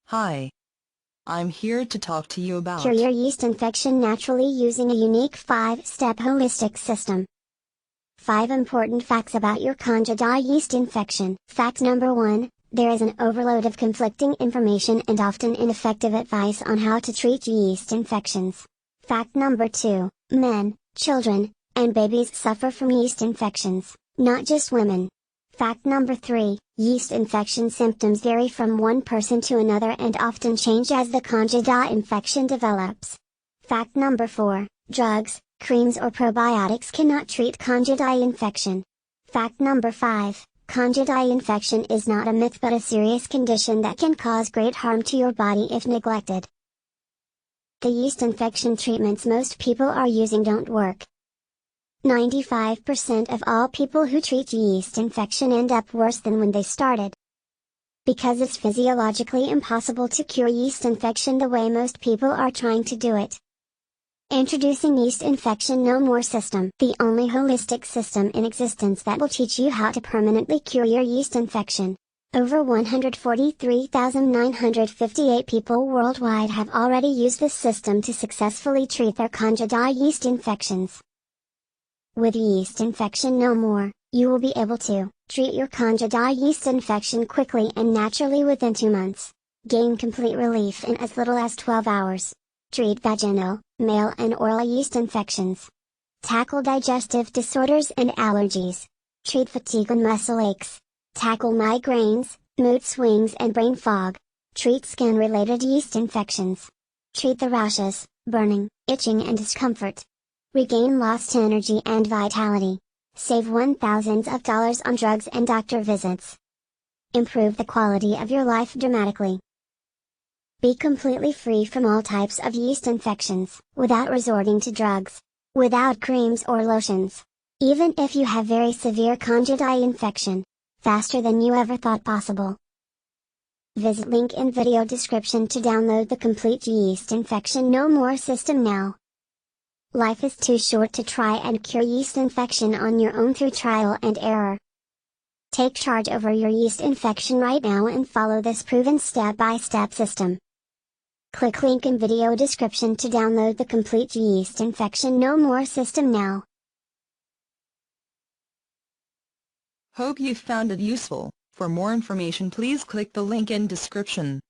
Hi. I'm here to talk to you about Cure your yeast infection naturally using a unique 5-step holistic system. 5 important facts about your Candida yeast infection. Fact number 1, there is an overload of conflicting information and often ineffective advice on how to treat yeast infections. Fact number 2, men, children, and babies suffer from yeast infections, not just women. Fact number 3, yeast infection symptoms vary from one person to another and often change as the Candida infection develops. Fact number 4, drugs, creams or probiotics cannot treat Candida infection. Fact number 5, Candida infection is not a myth but a serious condition that can cause great harm to your body if neglected. The yeast infection treatments most people are using don't work. 95% of all people who treat yeast infection end up worse than when they started. Because it's physiologically impossible to cure yeast infection the way most people are trying to do it. Introducing Yeast Infection No More System, the only holistic system in existence that will teach you how to permanently cure your yeast infection. Over 143,958 people worldwide have already used this system to successfully treat their Candida yeast infections. With Yeast Infection No More, you will be able to treat your Candida yeast infection quickly and naturally within 2 months. Gain complete relief in as little as 12 hours. Treat vaginal, male and oral yeast infections. Tackle digestive disorders and allergies. Treat fatigue and muscle aches. Tackle migraines, mood swings and brain fog. Treat skin-related yeast infections. Treat the rashes, burning, itching and discomfort. Regain lost energy and vitality. Save thousands of dollars on drugs and doctor visits. Improve the quality of your life dramatically. Be completely free from all types of yeast infections, without resorting to drugs. Without creams or lotions. Even if you have very severe Candida infection. Faster than you ever thought possible. Visit link in video description to download the complete Yeast Infection No More system now. Life is too short to try and cure yeast infection on your own through trial and error. Take charge over your yeast infection right now and follow this proven step-by-step system. Click link in video description to download the complete Yeast Infection No More system now. Hope you found it useful. For more information please click the link in description.